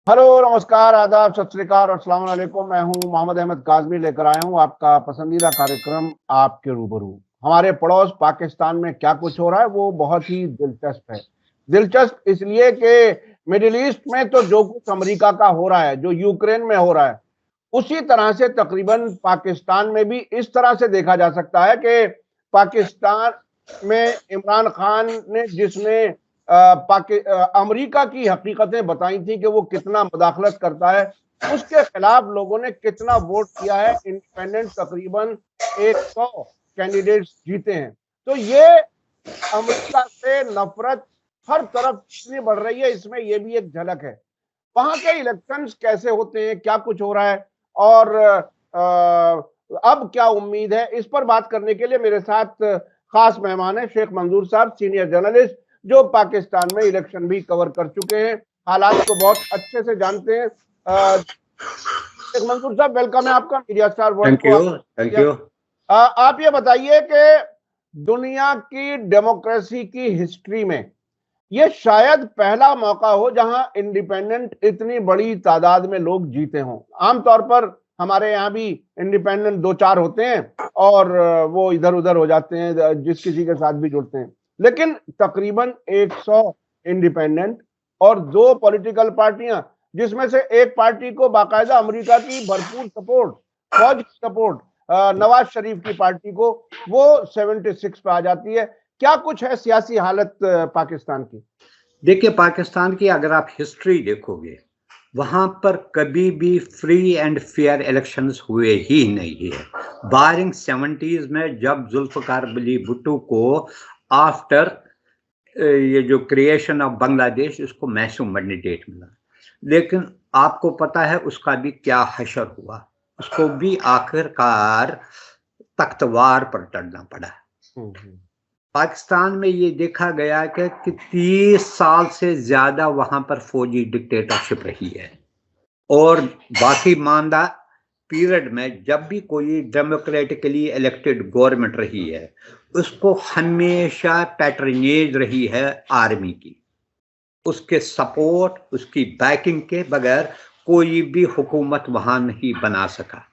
Hello, नमस्कार, आदाब, सत श्री अकाल और अस्सलाम वालेकुम। मैं हूं मोहम्मद अहमद काज़मी, लेकर आया हूं आपका पसंदीदा कार्यक्रम आपके रूबरू। हमारे पड़ोस पाकिस्तान में क्या कुछ हो रहा है वो बहुत ही दिलचस्प है। दिलचस्प इसलिए कि मिडिल ईस्ट में तो जो कुछ अमेरिका का हो रहा है, जो यूक्रेन में हो रहा है, उसी तरह से तकरीबन पाकिस्तान में भी इस तरह से देखा जा सकता है कि पाकिस्तान में इमरान खान ने जिसने अमेरिका की हकीकतें बताई थी कि वो कितना मुदाखलत करता है, उसके खिलाफ लोगों ने कितना वोट किया है। इंडिपेंडेंट तकरीबन 100 कैंडिडेट्स जीते हैं। तो ये अमेरिका से नफरत हर तरफ इतनी बढ़ रही है, इसमें ये भी एक झलक है। वहां के इलेक्शंस कैसे होते हैं, क्या कुछ हो रहा है और अब क्या उम्मीद है, इस पर बात करने के लिए मेरे साथ खास मेहमान है शेख मंजूर साहब, सीनियर जर्नलिस्ट, जो पाकिस्तान में इलेक्शन भी कवर कर चुके हैं, हालात को बहुत अच्छे से जानते हैं। शेख मंजूर साहब, वेलकम है आपका मीडिया स्टार वर्ल्ड को। Thank you. आप ये बताइए कि दुनिया की डेमोक्रेसी की हिस्ट्री में ये शायद पहला मौका हो जहां इंडिपेंडेंट इतनी बड़ी तादाद में लोग जीते हों। आमतौर पर हमारे यहाँ भी इंडिपेंडेंट दो चार होते हैं और वो इधर उधर हो जाते हैं, जिस किसी के साथ भी जुड़ते हैं, लेकिन तकरीबन 100 इंडिपेंडेंट और दो पॉलिटिकल पार्टियां, जिसमें से एक पार्टी को बाकायदा अमेरिका की भरपूर सपोर्ट, फौज की सपोर्ट, नवाज शरीफ की पार्टी को, वो 76 पे आ जाती है। क्या कुछ है सियासी हालत पाकिस्तान की? देखिए, पाकिस्तान की अगर आप हिस्ट्री देखोगे, वहां पर कभी भी फ्री एंड फेयर इलेक्शंस हुए ही नहीं है, बारिंग 70s में जब जुल्फकार अली भुट्टो को आफ्टर ये जो क्रिएशन ऑफ बांग्लादेश इसको मैसूम मैंडेट मिला। लेकिन आपको पता है उसका भी क्या हशर हुआ, उसको भी आखिरकार तख्तवार पर चढ़ना पड़ा। पाकिस्तान में ये देखा गया कि 30 साल से ज्यादा वहां पर फौजी डिक्टेटरशिप रही है, और बाकी मानदा पीरियड में जब भी कोई डेमोक्रेटिकली इलेक्टेड गवर्नमेंट रही है, उसको हमेशा पैट्रनेज रही है आर्मी की। उसके सपोर्ट, उसकी बैकिंग के बगैर कोई भी हुकूमत वहां नहीं बना सका।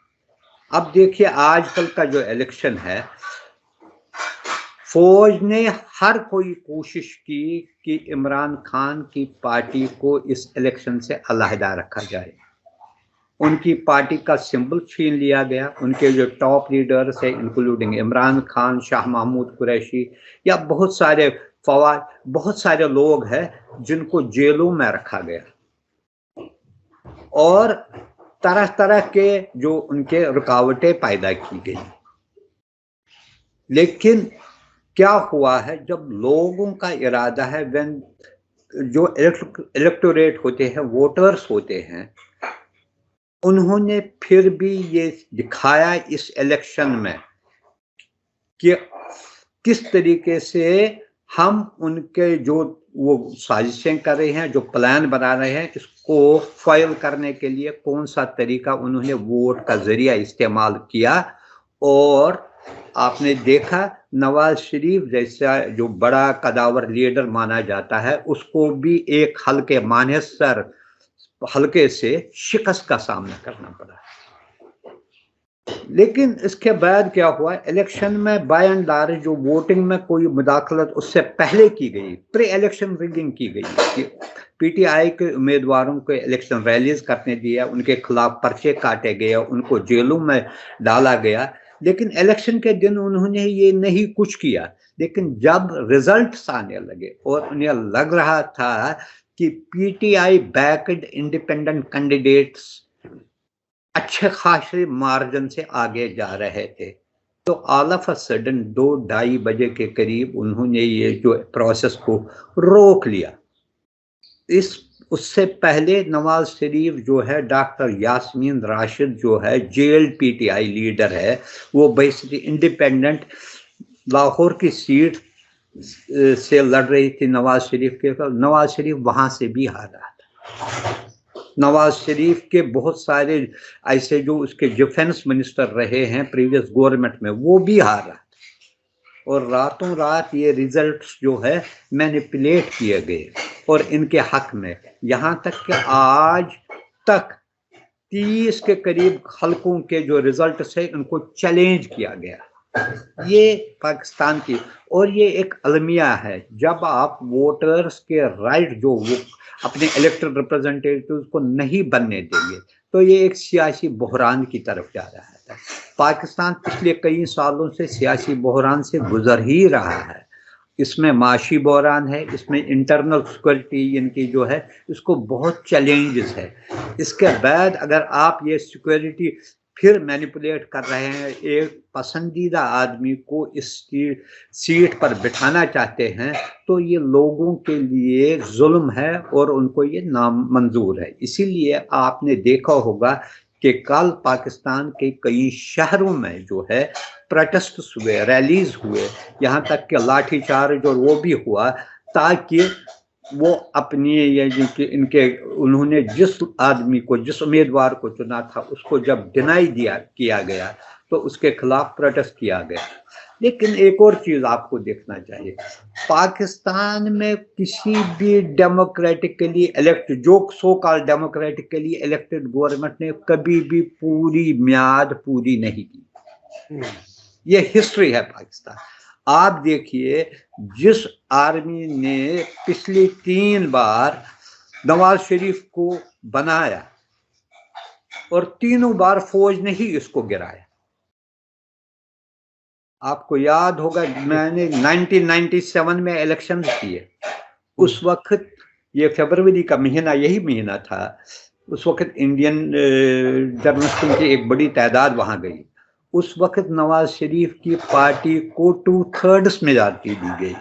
अब देखिए, आजकल का जो इलेक्शन है, फौज ने हर कोई कोशिश की कि इमरान खान की पार्टी को इस इलेक्शन से अलहदा रखा जाए। उनकी पार्टी का सिंबल छीन लिया गया। उनके जो टॉप लीडर्स है, इंक्लूडिंग इमरान खान, शाह महमूद कुरैशी, या बहुत सारे फवाद, बहुत सारे लोग हैं जिनको जेलों में रखा गया, और तरह तरह के जो उनके रुकावटें पैदा की गई। लेकिन क्या हुआ है, जब लोगों का इरादा है, व्हेन जो इलेक्टोरेट होते हैं, वोटर्स होते हैं, उन्होंने फिर भी ये दिखाया इस इलेक्शन में कि किस तरीके से हम उनके जो वो साजिशें कर रहे हैं, जो प्लान बना रहे हैं, इसको फाइल करने के लिए कौन सा तरीका उन्होंने वोट का जरिया इस्तेमाल किया। और आपने देखा, नवाज शरीफ जैसा जो बड़ा कदावर लीडर माना जाता है, उसको भी एक हल्के मानेसर हल्के से शिकस्त का सामना करना पड़ा। लेकिन इसके बाद क्या हुआ, इलेक्शन में बाय एंड लार्ज जो वोटिंग में कोई मुदाखलत उससे पहले की गई, प्री इलेक्शन रिगिंग की गई कि पीटीआई के उम्मीदवारों को इलेक्शन रैलीज करने दिया, उनके खिलाफ पर्चे काटे गए, उनको जेलों में डाला गया। लेकिन इलेक्शन के दिन उन्होंने ये नहीं कुछ किया। लेकिन जब रिजल्ट्स आने लगे और उन्हें लग रहा था कि पीटीआई बैक्ड इंडिपेंडेंट कैंडिडेट्स अच्छे खासे मार्जिन से आगे जा रहे थे, तो ऑल ऑफ अ सडन 2-2:30 बजे के करीब उन्होंने ये जो प्रोसेस को रोक लिया। उससे पहले नवाज शरीफ जो है, डॉक्टर यास्मीन राशिद जो है जेल्ड पीटीआई लीडर है, वो बेसिकली इंडिपेंडेंट लाहौर की सीट से लड़ रही थी नवाज शरीफ के। नवाज शरीफ वहां से भी हार रहा था। नवाज शरीफ के बहुत सारे ऐसे जो उसके डिफेंस मिनिस्टर रहे हैं प्रीवियस गवर्नमेंट में, वो भी हार रहा था। और रातों रात ये रिजल्ट्स जो है मैनिपुलेट किए गए और इनके हक में, यहाँ तक कि आज तक 30 के करीब हलकों के जो रिजल्ट है उनको चैलेंज किया गया। ये पाकिस्तान की, और ये एक अलमिया है, जब आप वोटर्स के राइट जो वो अपने इलेक्टेड रिप्रेजेंटेटिव्स को नहीं बनने देंगे तो ये एक सियासी बहरान की तरफ जा रहा है। पाकिस्तान पिछले कई सालों से सियासी बहरान से गुजर ही रहा है। इसमें माशी बहरान है, इसमें इंटरनल सिक्योरिटी इनकी जो है इसको बहुत चैलेंजेस है। इसके बाद अगर आप ये सिक्योरिटी फिर मैनिपुलेट कर रहे हैं, एक पसंदीदा आदमी को इस सीट पर बिठाना चाहते हैं, तो ये लोगों के लिए जुल्म है और उनको ये नामंजूर है। इसीलिए आपने देखा होगा कि कल पाकिस्तान के कई शहरों में जो है प्रोटेस्ट हुए, रैलीज हुए, यहाँ तक कि लाठीचार्ज और वो भी हुआ, ताकि वो अपनी ये इनके उन्होंने जिस आदमी को, जिस उम्मीदवार को चुना था उसको जब डिनाई किया गया तो उसके खिलाफ प्रोटेस्ट किया गया। लेकिन एक और चीज आपको देखना चाहिए, पाकिस्तान में किसी भी डेमोक्रेटिकली इलेक्टेड, जो so called democratically elected government ने कभी भी पूरी म्याद पूरी नहीं की। ये हिस्ट्री है पाकिस्तान। आप देखिए, जिस आर्मी ने पिछली 3 बार नवाज शरीफ को बनाया और तीनों बार फौज ने ही इसको गिराया। आपको याद होगा, मैंने 1997 में इलेक्शन किए, उस वक्त ये फरवरी का महीना, यही महीना था, उस वक्त इंडियन जर्नलिस्टों की एक बड़ी तादाद वहां गई। उस वक्त नवाज शरीफ की पार्टी को 2/3 मेजॉरिटी दी गई।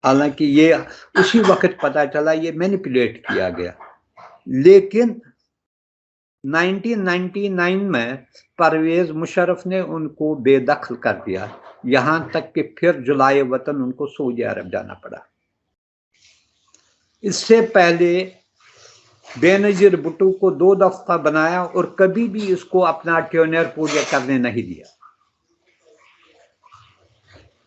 हालांकि ये उसी वक्त पता चला ये मैनिपुलेट किया गया। लेकिन 1999 में परवेज मुशर्रफ ने उनको बेदखल कर दिया, यहां तक कि फिर जुलाए वतन उनको सऊदी अरब जाना पड़ा। इससे पहले बेनजीर भुट्टो को 2 दफा बनाया और कभी भी इसको अपना टेन्योर पूरे करने नहीं दिया।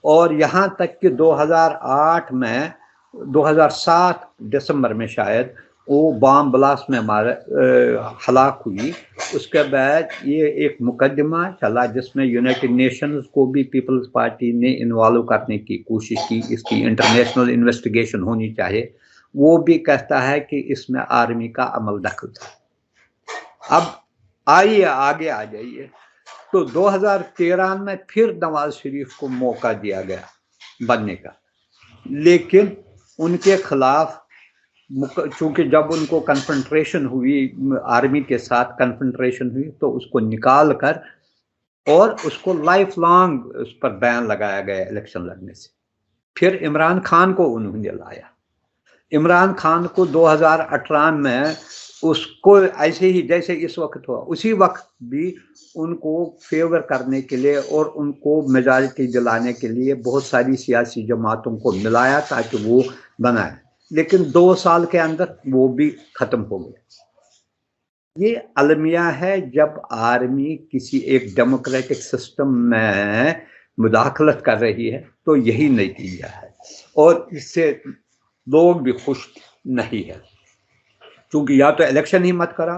और यहां तक कि 2008 में 2007 दिसंबर में शायद वो बम ब्लास्ट में हलाक हुई। उसके बाद ये एक मुकदमा चला जिसमें यूनाइटेड नेशंस को भी पीपल्स पार्टी ने इन्वॉल्व करने की कोशिश की, इसकी इंटरनेशनल इन्वेस्टिगेशन होनी चाहिए। वो भी कहता है कि इसमें आर्मी का अमल दखल था। अब आइए आगे आ जाइए, तो 2013 में फिर नवाज शरीफ को मौका दिया गया बनने का, लेकिन उनके खिलाफ, चूंकि जब उनको कन्फ्रंट्रेशन हुई, आर्मी के साथ कन्फ्रंट्रेशन हुई, तो उसको निकाल कर और उसको लाइफ लॉन्ग उस पर बैन लगाया गया इलेक्शन लड़ने से। फिर इमरान खान को उन्होंने लाया। इमरान खान को 2018 में उसको ऐसे ही जैसे इस वक्त हुआ, उसी वक्त भी उनको फेवर करने के लिए और उनको मेजॉरिटी दिलाने के लिए बहुत सारी सियासी जमातों को मिलाया ताकि वो बनाए, लेकिन 2 साल के अंदर वो भी खत्म हो गया। ये अलमिया है, जब आर्मी किसी एक डेमोक्रेटिक सिस्टम में मुदाखलत कर रही है तो यही नतीजा है, और इससे लोग भी खुश नहीं है। क्योंकि या तो इलेक्शन ही मत करा,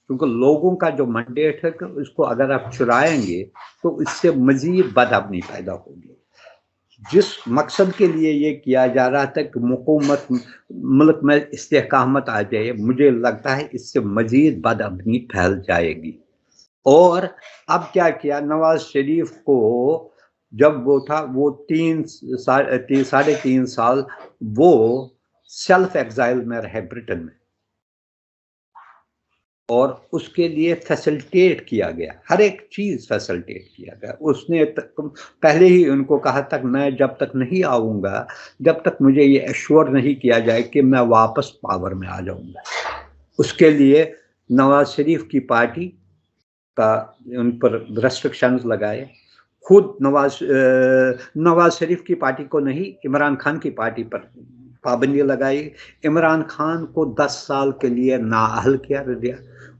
क्योंकि लोगों का जो मैंडेट है कि उसको अगर आप चुराएंगे तो इससे मजीद बदअमनी पैदा होगी। जिस मकसद के लिए ये किया जा रहा था कि हुकूमत मुल्क में इस्तेकामत आ जाए, मुझे लगता है इससे मजीद बदअमनी फैल जाएगी। और अब क्या किया, नवाज शरीफ को जब वो था, वो 3.5 साल वो सेल्फ एग्जाइल में रहे ब्रिटेन में, और उसके लिए फैसिलिटेट किया गया, हर एक चीज फैसिलिटेट किया गया। उसने पहले ही उनको कहा तक मैं जब तक नहीं आऊंगा, जब तक मुझे ये एश्योर नहीं किया जाए कि मैं वापस पावर में आ जाऊंगा, उसके लिए नवाज शरीफ की पार्टी का उन पर रेस्ट्रिक्शंस लगाए। खुद नवाज शरीफ की पार्टी को नहीं, इमरान खान की पार्टी पर पाबंदी लगाई। इमरान खान को 10 साल के लिए नाअहल किया दिया।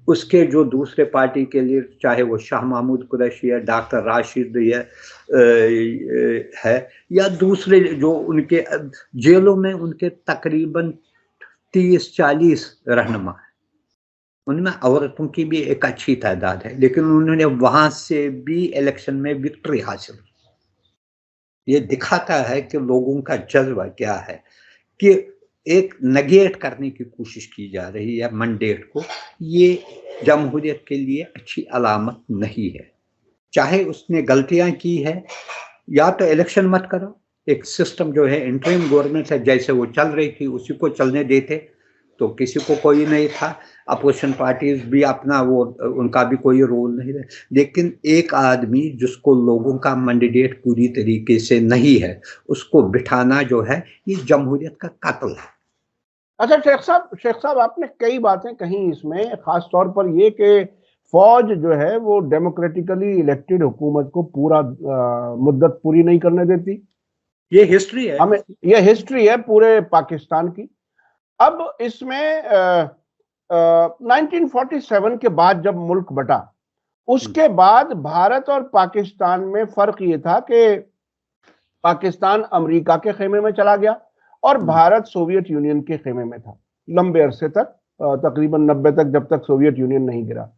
उसके जो दूसरे पार्टी के लिए, चाहे वो शाह महमूद कुरैशी है, डॉक्टर राशिद है या दूसरे जो उनके जेलों में उनके तकरीबन 30-40 रहनुमा है, उनमें औरतों की भी एक अच्छी तादाद है, लेकिन उन्होंने वहां से भी इलेक्शन में विक्ट्री हासिल की। ये दिखाता है कि लोगों का जज्बा क्या है, कि एक नेगेट करने की कोशिश की जा रही है मैंडेट को। ये जमहूरियत के लिए अच्छी अलामत नहीं है। चाहे उसने गलतियां की है, या तो इलेक्शन मत करो, एक सिस्टम जो है इंटरिम गवर्नमेंट है जैसे वो चल रही थी उसी को चलने देते तो किसी को कोई नहीं था। अपोजिशन पार्टीज भी अपना वो, उनका भी कोई रोल नहीं है। लेकिन एक आदमी जिसको लोगों का मैंडेट पूरी तरीके से नहीं है, उसको बिठाना जो है ये जमहूरियत का कत्ल है। अच्छा शेख साहब आपने कई बातें कही इसमें, खास तौर पर ये कि फौज जो है वो डेमोक्रेटिकली इलेक्टेड हुकूमत को पूरा मुद्दत पूरी नहीं करने देती। ये हिस्ट्री है, हमें ये हिस्ट्री है पूरे पाकिस्तान की। अब इसमें 1947 के बाद जब मुल्क बटा, उसके बाद भारत और पाकिस्तान में फर्क ये था कि पाकिस्तान अमेरिका के खेमे में चला गया और भारत सोवियत यूनियन के खेमे में था लंबे अरसे तक, तकरीबन 90 तक, जब तक सोवियत यूनियन नहीं गिरा।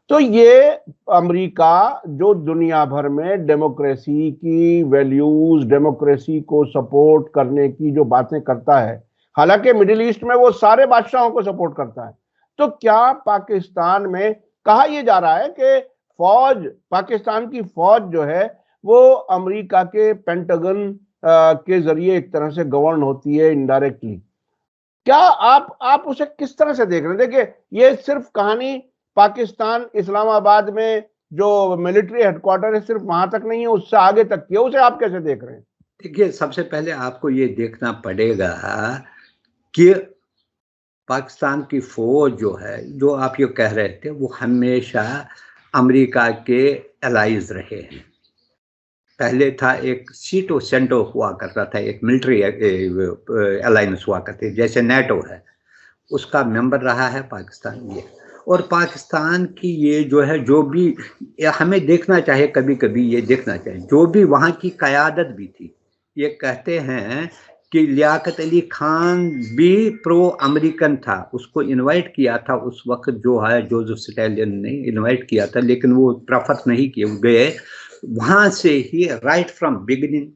तो ये अमेरिका जो दुनिया भर में डेमोक्रेसी की वैल्यूज, डेमोक्रेसी को सपोर्ट करने की जो बातें करता है, हालांकि मिडिल ईस्ट में वो सारे बादशाहों को सपोर्ट करता है, तो क्या पाकिस्तान में कहा यह जा रहा है कि फौज, पाकिस्तान की फौज जो है वो अमेरिका के पेंटागन के जरिए एक तरह से गवर्न होती है इनडायरेक्टली? क्या आप उसे किस तरह से देख रहे हैं? देखिए, ये सिर्फ कहानी पाकिस्तान इस्लामाबाद में जो मिलिट्री हेडक्वार्टर है सिर्फ वहां तक नहीं है, उससे आगे तक की है। उसे आप कैसे देख रहे हैं? देखिए, सबसे पहले आपको ये देखना पड़ेगा कि पाकिस्तान की फौज जो है, जो आप ये कह रहे थे, वो हमेशा अमेरिका के एलाइज रहे हैं। पहले था एक सीटो सेंटो हुआ करता था, एक मिलिट्री अलायंस हुआ करती, जैसे नेटो है, उसका मेंबर रहा है पाकिस्तान। ये और पाकिस्तान की ये जो है, जो भी हमें देखना चाहिए, कभी कभी ये देखना चाहिए, जो भी वहाँ की क़यादत भी थी, ये कहते हैं कि लियाकत अली खान भी प्रो अमेरिकन था, उसको इनवाइट किया था उस वक्त जो है जोसेफ स्टैलिन ने इनवाइट किया था, लेकिन वो प्रेफर नहीं किए गए। वहाँ से ही राइट फ्रॉम बिगिनिंग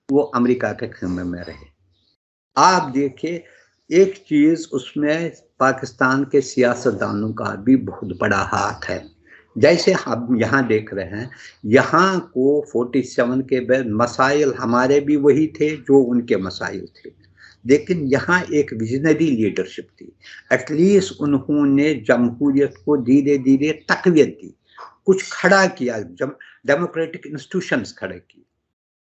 वो अमेरिका के खेमे में रहे। आप देखिए, एक चीज उसमें पाकिस्तान के सियासतदानों का भी बहुत बड़ा हाथ है। जैसे हम यहाँ देख रहे हैं, यहाँ को 47 के बाद मसाइल हमारे भी वही थे जो उनके मसाइल थे, लेकिन यहाँ एक विजनरी लीडरशिप थी। एटलीस्ट उन्होंने जमहूरियत को धीरे धीरे तकवीत दी, कुछ खड़ा किया, डेमोक्रेटिक इंस्टीट्यूशंस खड़े किए,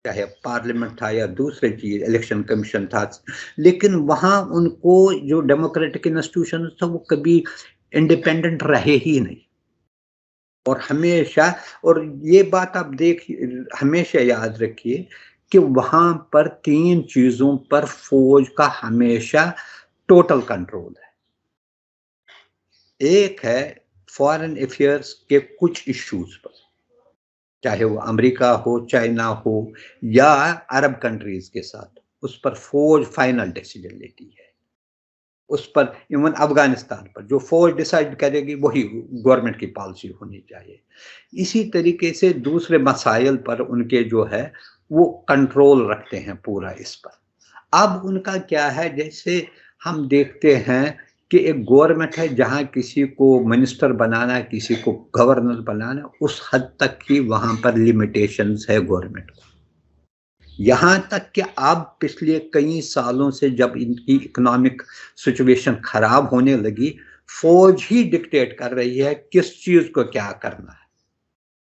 चाहे पार्लियामेंट था या दूसरे चीज, इलेक्शन कमीशन था। लेकिन वहां उनको जो डेमोक्रेटिक इंस्टीट्यूशन था वो कभी इंडिपेंडेंट रहे ही नहीं। और हमेशा, और ये बात आप हमेशा याद रखिए कि वहां पर 3 चीजों पर फौज का हमेशा टोटल कंट्रोल है। एक है फॉरेन अफेयर्स के कुछ इश्यूज पर, चाहे वो अमेरिका हो, चाइना हो या अरब कंट्रीज के साथ, उस पर फौज फाइनल डिसीजन लेती है। उस पर, इवन अफगानिस्तान पर जो फौज डिसाइड करेगी वही गवर्नमेंट की पॉलिसी होनी चाहिए। इसी तरीके से दूसरे मसाइल पर उनके जो है वो कंट्रोल रखते हैं पूरा इस पर। अब उनका क्या है, जैसे हम देखते हैं कि एक गवर्नमेंट है जहां किसी को मिनिस्टर बनाना, किसी को गवर्नर बनाना, उस हद तक ही वहां पर लिमिटेशंस है गवर्नमेंट को। यहां तक कि अब पिछले कई सालों से जब इनकी इकोनॉमिक सिचुएशन खराब होने लगी, फौज ही डिक्टेट कर रही है किस चीज को क्या करना है।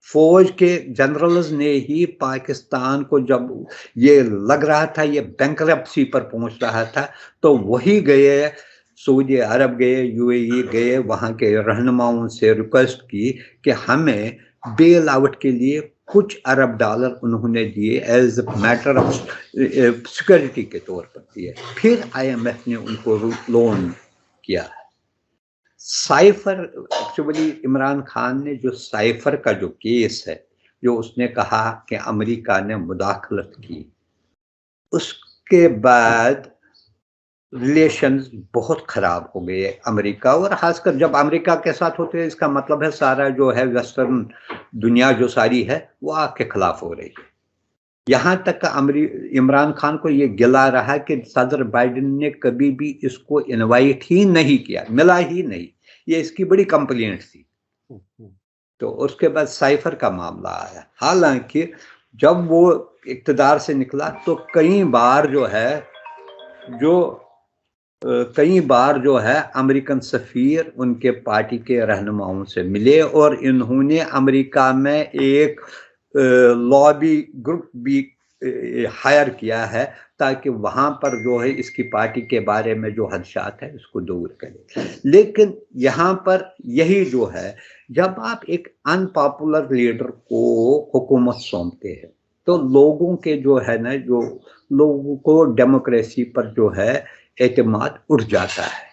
फौज के जनरल्स ने ही पाकिस्तान को, जब ये लग रहा था ये बैंकरप्सी पर पहुंच रहा था, तो वही गए, सऊदी अरब गए, यूएई गए, वहां के रहनुमाओं से रिक्वेस्ट की कि हमें बेल आउट के लिए कुछ अरब डॉलर उन्होंने दिए, एज मैटर ऑफ सिक्योरिटी के तौर पर दिए। फिर आईएमएफ ने उनको लोन किया। साइफर, एक्चुअली इमरान खान ने जो साइफर का जो केस है, जो उसने कहा कि अमेरिका ने मुदाखलत की, उसके बाद रिलेशंस बहुत खराब हो गए अमेरिका, और खासकर जब अमेरिका के साथ होते हैं, इसका मतलब है सारा जो है वेस्टर्न दुनिया जो सारी है वो आपके खिलाफ हो रही है। यहाँ तक इमरान खान को ये गिला रहा कि सदर बाइडेन ने कभी भी इसको इनवाइट ही नहीं किया, मिला ही नहीं, ये इसकी बड़ी कंप्लेंट थी। तो उसके बाद साइफर का मामला आया। हालांकि जब वो इक़्तिदार से निकला तो कई बार जो है अमेरिकन सफीर उनके पार्टी के रहनुमाओं से मिले, और इन्होंने अमेरिका में एक लॉबी ग्रुप भी हायर किया है ताकि वहां पर जो है इसकी पार्टी के बारे में जो खदशात है उसको दूर करे। लेकिन यहाँ पर यही जो है, जब आप एक अनपॉपुलर लीडर को हुकूमत सौंपते हैं तो लोगों के जो है ना, जो लोगों को डेमोक्रेसी पर जो है एतमाद उठ जाता है।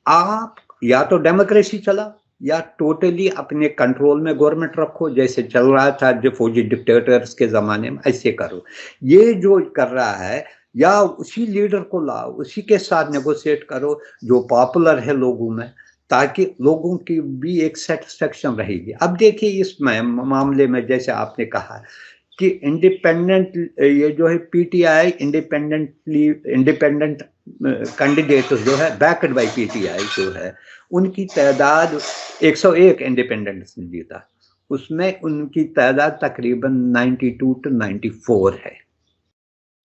आप या तो डेमोक्रेसी चला या टोटली अपने कंट्रोल में गवर्नमेंट रखो, जैसे चल रहा था जो फौजी डिक्टेटर्स के जमाने में, ऐसे करो। ये जो कर रहा है, या उसी लीडर को लाओ, उसी के साथ नेगोशिएट करो जो पॉपुलर है लोगों में, ताकि लोगों की भी एक सेटिस्फेक्शन रहेगी। अब देखिए इस मामले में जैसे आपने कहा कि इंडिपेंडेंट, ये जो है पीटीआई इंडिपेंडेंट कैंडिडेट जो है बैक्ड बाय पीटीआई जो है, उनकी तादाद 101 इंडिपेंडेंट्स ने जीता, उसमें उनकी तादाद तकरीबन 92 to 94 है,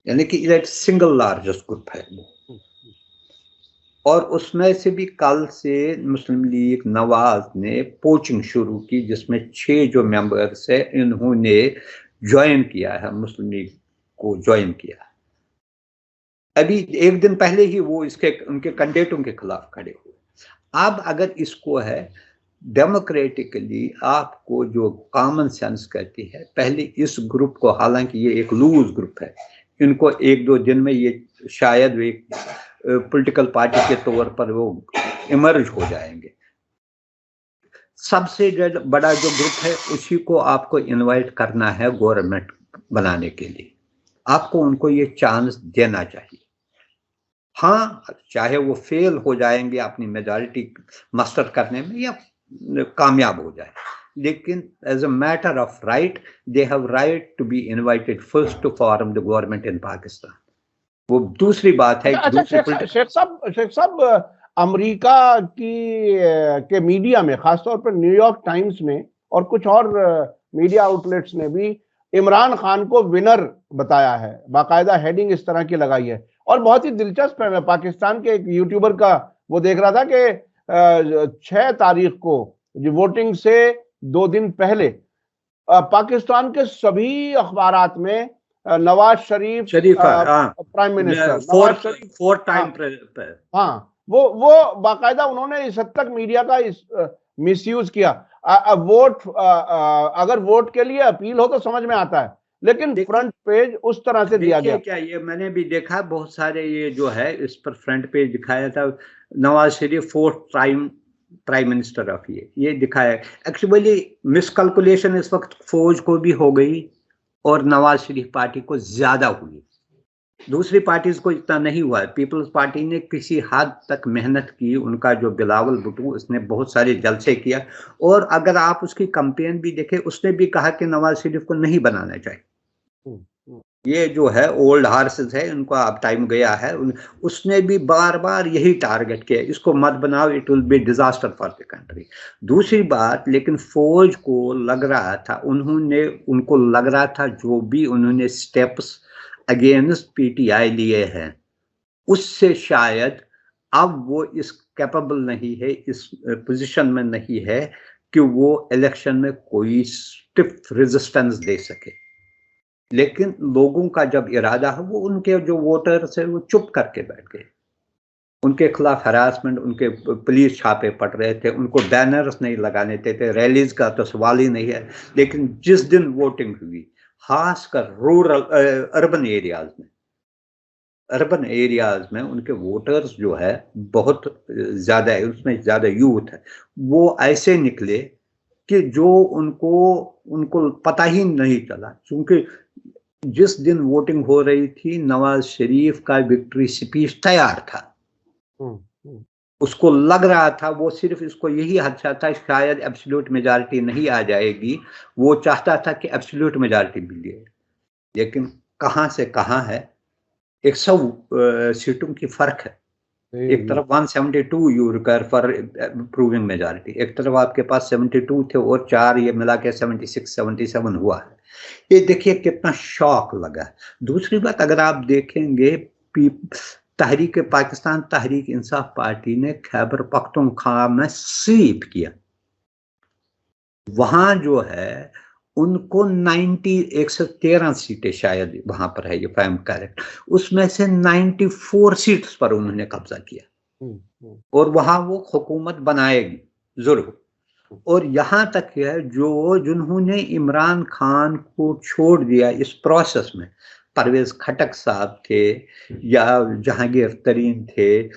यानी कि ये सिंगल लार्जेस्ट ग्रुप है। और उसमें से भी कल से मुस्लिम लीग नवाज ने पोचिंग शुरू की, जिसमें 6 जो मेंबर्स है इन्होंने ज्वाइन किया है, मुस्लिम लीग को ज्वाइन किया। अभी एक दिन पहले ही वो उनके कैंडिडेटों के खिलाफ खड़े हुए। अब अगर इसको है डेमोक्रेटिकली, आपको जो कॉमन सेंस कहती है, पहले इस ग्रुप को, हालांकि ये एक लूज ग्रुप है, इनको 1-2 दिन में ये शायद एक पॉलिटिकल पार्टी के तौर पर वो इमर्ज हो जाएंगे। सबसे बड़ा जो ग्रुप है उसी को आपको इनवाइट करना है गवर्नमेंट बनाने के लिए, आपको उनको ये चांस देना चाहिए। हाँ, चाहे वो फेल हो जाएंगे अपनी मेजॉरिटी मस्टर करने में या कामयाब हो जाए, लेकिन as a matter of right they have right to be invited first to form the government in Pakistan. वो दूसरी बात है। अच्छा, शेख साहब, अमेरिका के मीडिया में, खासतौर पर न्यूयॉर्क टाइम्स ने और कुछ और मीडिया आउटलेट्स ने भी इमरान खान को विनर बताया है, बाकायदा हेडिंग इस तरह की लगाई है। और बहुत ही दिलचस्प है, मैं पाकिस्तान के एक यूट्यूबर का वो देख रहा था कि 6 तारीख को वोटिंग से 2 दिन पहले पाकिस्तान के सभी अखबारात में Nawaz Sharif prime minister, four time, हाँ, वो बाकायदा उन्होंने इस हद तक मीडिया का मिसयूज किया। अगर वोट के लिए अपील हो तो समझ में आता है, लेकिन फ्रंट पेज उस तरह से दिया गया। क्या ये मैंने भी देखा, बहुत सारे ये जो है इस पर फ्रंट पेज दिखाया था, Nawaz Sharif 4th prime minister of ये दिखाया। एक्चुअली मिसकैलकुलेशन इस वक्त फौज को भी हो गई और नवाज शरीफ पार्टी को ज्यादा हुई, दूसरी पार्टीज को इतना नहीं हुआ है। पीपल्स पार्टी ने किसी हद तक मेहनत की, उनका जो बिलावल भुट्टो उसने बहुत सारे जलसे किया, और अगर आप उसकी कैंपेन भी देखें, उसने भी कहा कि नवाज शरीफ को नहीं बनाना चाहिए। ये जो है ओल्ड हार्सेस है, उनको अब टाइम गया है। उसने भी बार बार यही टारगेट किया, इसको मत बनाओ, it will be disaster for the country. दूसरी बात, लेकिन फौज को लग रहा था, उनको लग रहा था जो भी उन्होंने स्टेप्स अगेंस्ट पीटीआई लिए हैं, उससे शायद अब वो इस कैपेबल नहीं है, इस पोजीशन में नहीं है कि वो इलेक्शन में कोई स्टिफ रेजिस्टेंस दे सके। लेकिन लोगों का जब इरादा है, वो उनके जो वोटर्स है वो चुप करके बैठ गए। उनके खिलाफ हरासमेंट, उनके पुलिस छापे पड़ रहे थे, उनको बैनर्स नहीं लगाने देते थे, रैलीज का तो सवाल ही नहीं है। लेकिन जिस दिन वोटिंग हुई, खासकर रूरल अर्बन एरियाज में उनके वोटर्स जो है बहुत ज्यादा है, उसमें ज्यादा यूथ है, वो ऐसे निकले कि जो उनको पता ही नहीं चला, क्योंकि जिस दिन वोटिंग हो रही थी नवाज शरीफ का विक्ट्री स्पीच तैयार था। उसको लग रहा था, वो सिर्फ इसको यही हदसा था शायद एब्सोल्यूट मेजॉरिटी नहीं आ जाएगी, वो चाहता था कि एब्सोल्यूट मेजॉरिटी मिले, लेकिन कहां से कहां है, 100 सीटों की फर्क है। एक तरफ 172 you require for proving majority, एक तरफ आपके पास 72 थे और 4 ये मिला के 76 77 हुआ है। ये देखिए कितना शॉक लगा। दूसरी बात, अगर आप देखेंगे तहरीक पाकिस्तान तहरीक इंसाफ पार्टी ने खैबर पख्तूनख्वा में स्वीप किया, वहां जो है उनको 113 सीटें शायद वहां पर है, ये फैम करेक्ट, उसमें से 94 सीट्स पर उन्होंने कब्जा किया और वहां वो हुकूमत बनाएगी जरूर। और यहां तक है जिन्होंने इमरान खान को छोड़ दिया इस प्रोसेस में, परवेज खटक साहब थे या जहांगीर तरीन थे,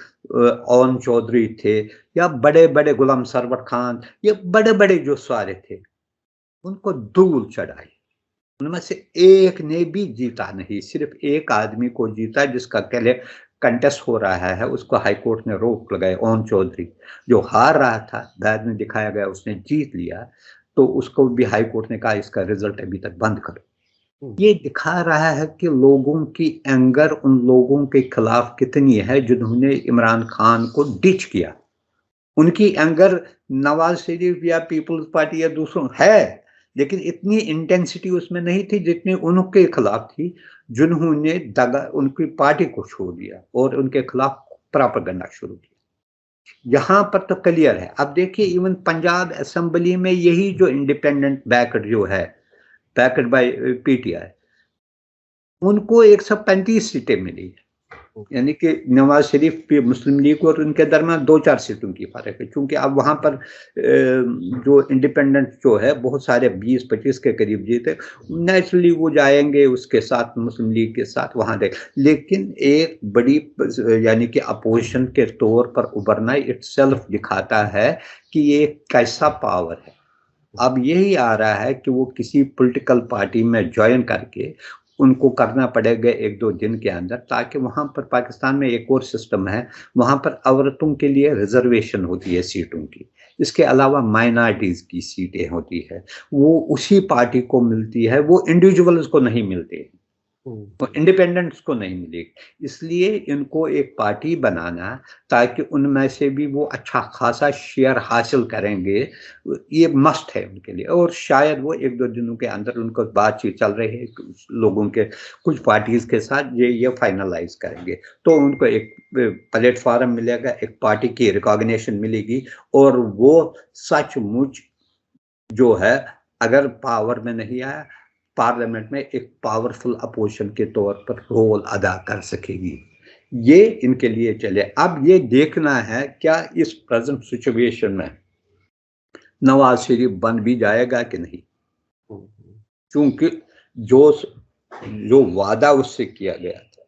ओन चौधरी थे, या बड़े बड़े गुलाम सरवर खान, ये बड़े बड़े जो सारे थे, उनको धूल चढ़ाई। उनमें से एक ने भी जीता नहीं, सिर्फ एक आदमी को जीता जिसका कंटेस्ट हो रहा है, उसको हाईकोर्ट ने रोक लगाई, ओन चौधरी जो हार रहा था, बाद में दिखाया गया उसने जीत लिया, तो उसको भी हाईकोर्ट ने कहा इसका रिजल्ट अभी तक बंद करो। ये दिखा रहा है कि लोगों की एंगर उन लोगों के खिलाफ कितनी है जिन्होंने इमरान खान को डिच किया। उनकी एंगर नवाज शरीफ या पीपल्स पार्टी या दूसरों है, लेकिन इतनी इंटेंसिटी उसमें नहीं थी जितनी उनके खिलाफ थी जिन्होंने दगा उनकी पार्टी को छोड़ दिया और उनके खिलाफ प्रोपेगेंडा शुरू किया। यहां पर तो क्लियर है। अब देखिए इवन पंजाब असेंबली में यही जो इंडिपेंडेंट बैकड जो है, बैकड बाय पीटीआई, उनको 135 सीटें मिली, यानी कि नवाज शरीफ मुस्लिम लीग और उनके दरमियान 2-4 सीटों की फर्क है, क्योंकि अब वहां पर जो इंडिपेंडेंट जो है बहुत सारे 20-25 के करीब जीते, नेचुरली वो जाएंगे उसके साथ, मुस्लिम लीग के साथ वहां दे। लेकिन एक बड़ी यानी कि अपोजिशन के तौर पर उभरना इटसेल्फ दिखाता है कि ये कैसा पावर है। अब यही आ रहा है कि वो किसी पॉलिटिकल पार्टी में ज्वाइन करके उनको करना पड़ेगा 1-2 दिन के अंदर, ताकि वहां पर पाकिस्तान में एक और सिस्टम है, वहां पर औरतों के लिए रिजर्वेशन होती है सीटों की, इसके अलावा माइनॉरिटीज की सीटें होती है, वो उसी पार्टी को मिलती है, वो इंडिविजुअल्स को नहीं मिलते, तो इंडिपेंडेंट्स को नहीं मिलेगी। इसलिए इनको एक पार्टी बनाना ताकि उनमें से भी वो अच्छा खासा शेयर हासिल करेंगे, ये मस्ट है उनके लिए। और शायद वो 1-2 दिनों के अंदर उनको बातचीत चल रही है लोगों के कुछ पार्टीज के साथ, ये फाइनलाइज करेंगे, तो उनको एक प्लेटफॉर्म मिलेगा, एक पार्टी की रिकॉग्निशन मिलेगी, और वो सचमुच जो है अगर पावर में नहीं आया, पार्लियामेंट में एक पावरफुल अपोजिशन के तौर पर रोल अदा कर सकेगी। ये इनके लिए चले। अब ये देखना है क्या इस प्रेजेंट सिचुएशन में नवाज शरीफ बन भी जाएगा कि नहीं, क्योंकि जो वादा उससे किया गया था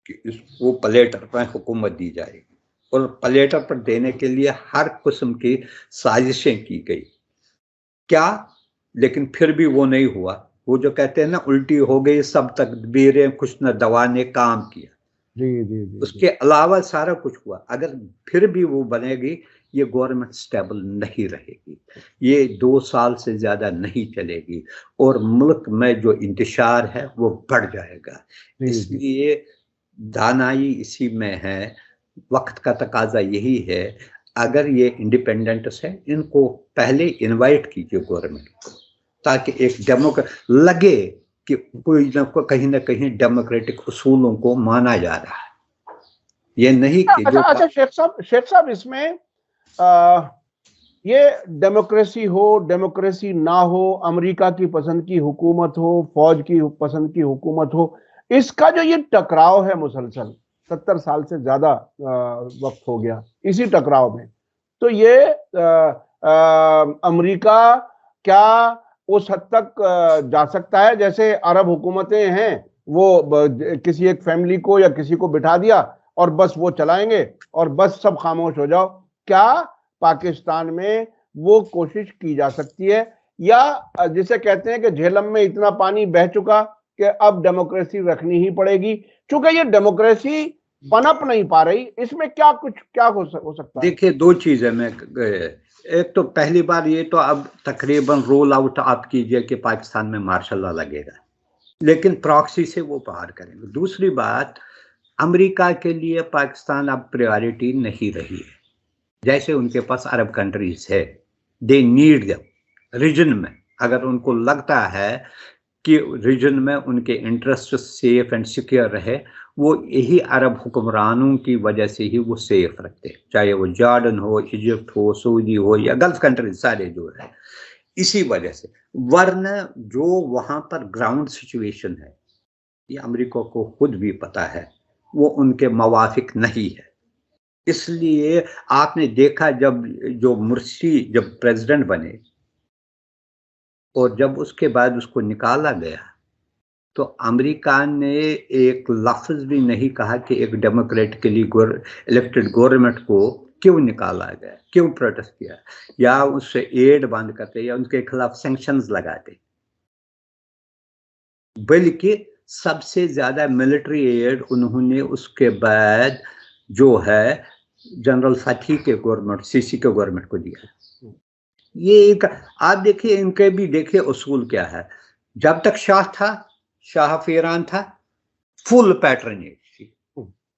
कि इसको प्लेटर पर हुकूमत दी जाएगी, और प्लेटर पर देने के लिए हर किस्म की साजिशें की गई क्या, लेकिन फिर भी वो नहीं हुआ। वो जो कहते हैं ना, उल्टी हो गई सब तकदीरें, कुछ न दवा ने काम किया। जी। उसके अलावा सारा कुछ हुआ। अगर फिर भी वो बनेगी, ये गवर्नमेंट स्टेबल नहीं रहेगी, ये 2 साल से ज्यादा नहीं चलेगी, और मुल्क में जो इंतशार है वो बढ़ जाएगा। इसलिए दानाई इसी में है, वक्त का तकाजा यही है। अगर ये इंडिपेंडेंट्स है, इनको पहले इनवाइट कीजिए गवर्नमेंट को, ताकि एक लगे कि कोई कहीं ना कहीं डेमोक्रेटिक उसूलों को माना जा रहा है। ये नहीं कि अच्छा शेख साहब इसमें ये डेमोक्रेसी हो डेमोक्रेसी ना हो, अमेरिका की पसंद की हुकूमत हो, फौज की पसंद की हुकूमत हो, इसका जो ये टकराव है मुसलसल 70 साल से ज्यादा वक्त हो गया इसी टकराव में, तो ये अमेरिका क्या उस हद तक जा सकता है जैसे अरब हुकूमतें हैं, वो किसी एक फैमिली को या किसी को बिठा दिया और बस वो चलाएंगे और बस सब खामोश हो जाओ? क्या पाकिस्तान में वो कोशिश की जा सकती है, या जिसे कहते हैं कि झेलम में इतना पानी बह चुका कि अब डेमोक्रेसी रखनी ही पड़ेगी, क्योंकि ये डेमोक्रेसी पनप नहीं पा रही, इसमें क्या हो सकता है? देखिए, दो चीजें मैं एक तो पहली बार ये तो अब तकरीबन रोल आउट आप कीजिए कि पाकिस्तान में मार्शल लॉ लगेगा, लेकिन प्रॉक्सी से वो बाहर करेंगे। दूसरी बात, अमेरिका के लिए पाकिस्तान अब प्रायोरिटी नहीं रही है, जैसे उनके पास अरब कंट्रीज है। दे नीड देम रीजन में, अगर उनको लगता है कि रीजन में उनके इंटरेस्ट सेफ एंड सिक्योर रहे, वो यही अरब हुक्मरानों की वजह से ही वो सेफ रखते हैं, चाहे वो जॉर्डन हो, इजिप्ट हो, सऊदी हो या गल्फ कंट्रीज सारे जो है, इसी वजह से। वरना जो वहां पर ग्राउंड सिचुएशन है, ये अमेरिका को खुद भी पता है, वो उनके मवाफिक नहीं है। इसलिए आपने देखा जब जो मुर्सी जब प्रेसिडेंट बने और जब उसके बाद उसको निकाला गया, तो अमेरिका ने एक लफ्ज भी नहीं कहा कि एक डेमोक्रेटिकली इलेक्टेड गवर्नमेंट को क्यों निकाला गया, क्यों प्रोटेस्ट किया, या उससे एड बंद करते या उनके खिलाफ सैंक्शंस लगाते, बल्कि सबसे ज्यादा मिलिट्री एड उन्होंने उसके बाद जो है जनरल फती के गवर्नमेंट, सीसी के गवर्नमेंट को दिया। ये एक आप देखिए, इनके भी देखिए उसूल क्या है। जब तक शाह था, शाह ऑफ ईरान था, फुल पैटर्नेज थी।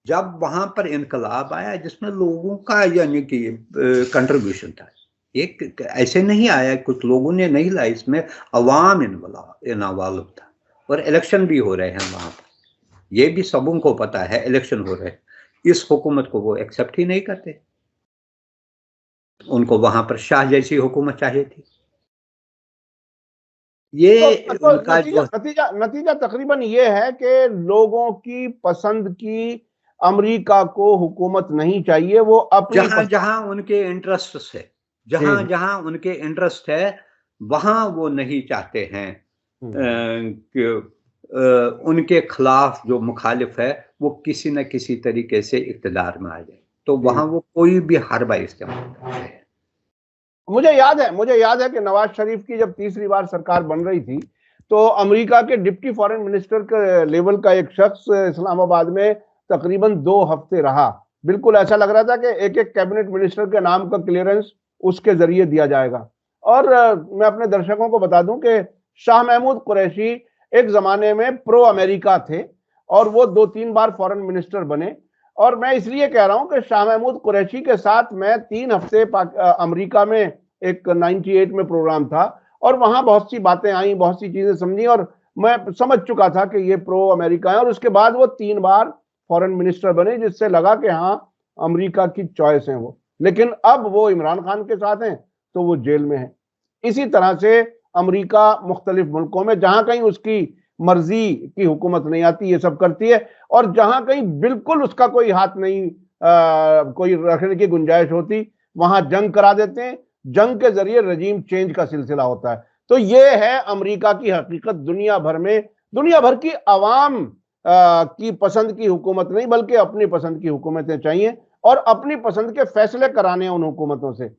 जब वहां पर इनकलाब आया जिसमें लोगों का यानी कि कंट्रीब्यूशन था, एक ऐसे नहीं आया कुछ लोगों ने नहीं लाया, इसमें अवाम इन्वॉल्व था और इलेक्शन भी हो रहे हैं वहां पर। ये भी सबों को पता है इलेक्शन हो रहे हैं। इस हुकूमत को वो एक्सेप्ट ही नहीं करते, उनको वहां पर शाह जैसी हुकूमत चाहिए थी। ये तो उनका नतीजा तकरीबन ये है कि लोगों की पसंद की अमेरिका को हुकूमत नहीं चाहिए, वो अपनी जहां उनके इंटरेस्ट है, जहां उनके इंटरेस्ट है वहां वो नहीं चाहते हैं कि उनके खिलाफ जो मुखालिफ है वो किसी न किसी तरीके से इक़्तिदार में आ जाए, तो वहां वो कोई भी हरबा इस्तेमाल करते हैं। मुझे याद है कि नवाज शरीफ की जब तीसरी बार सरकार बन रही थी, तो अमेरिका के डिप्टी फॉरेन मिनिस्टर के लेवल का एक शख्स इस्लामाबाद में तकरीबन 2 हफ्ते रहा। बिल्कुल ऐसा लग रहा था कि एक एक कैबिनेट मिनिस्टर के नाम का क्लियरेंस उसके जरिए दिया जाएगा। और मैं अपने दर्शकों को बता दूं कि शाह महमूद कुरैशी एक जमाने में प्रो अमेरिका थे और वो 2-3 बार फॉरेन मिनिस्टर बने। और मैं इसलिए कह रहा हूं कि शाह महमूद कुरैशी के साथ मैं 3 हफ्ते अमेरिका में एक 98 में प्रोग्राम था और वहां बहुत सी बातें आई, बहुत सी चीजें समझी और मैं समझ चुका था कि ये प्रो अमेरिका है। और उसके बाद वो 3 बार फॉरेन मिनिस्टर बने, जिससे लगा कि हाँ अमेरिका की चॉइस है वो। लेकिन अब वो इमरान खान के साथ हैं तो वो जेल में है। इसी तरह से अमेरिका मुख्तलिफ मुल्कों में जहां कहीं उसकी मर्जी की हुकूमत नहीं आती, ये सब करती है, और जहां कहीं बिल्कुल उसका कोई हाथ नहीं कोई रखने की गुंजाइश होती, वहां जंग करा देते हैं। जंग के जरिए रजीम चेंज का सिलसिला होता है। तो ये है अमेरिका की हकीकत। दुनिया भर की आवाम की पसंद की हुकूमत नहीं, बल्कि अपनी पसंद की हुकूमतें चाहिए और अपनी पसंद के फैसले कराने हैं उन हुकूमतों से।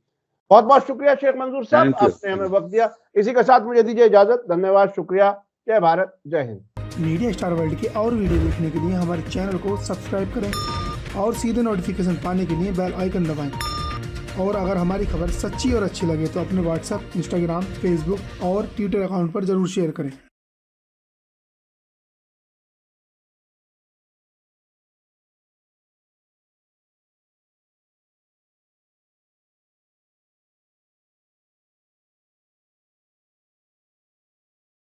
बहुत बहुत शुक्रिया शेख मंजूर साहब, आपने हमें वक्त दिया। इसी के साथ मुझे दीजिए इजाजत। धन्यवाद, शुक्रिया। जय भारत, जय हिंद। मीडिया स्टार वर्ल्ड की और वीडियो देखने के लिए हमारे चैनल को सब्सक्राइब करें और सीधे नोटिफिकेशन पाने के लिए बेल आइकन दबाएं। और अगर हमारी खबर सच्ची और अच्छी लगे तो अपने व्हाट्सएप, इंस्टाग्राम, फेसबुक और ट्विटर अकाउंट पर जरूर शेयर करें।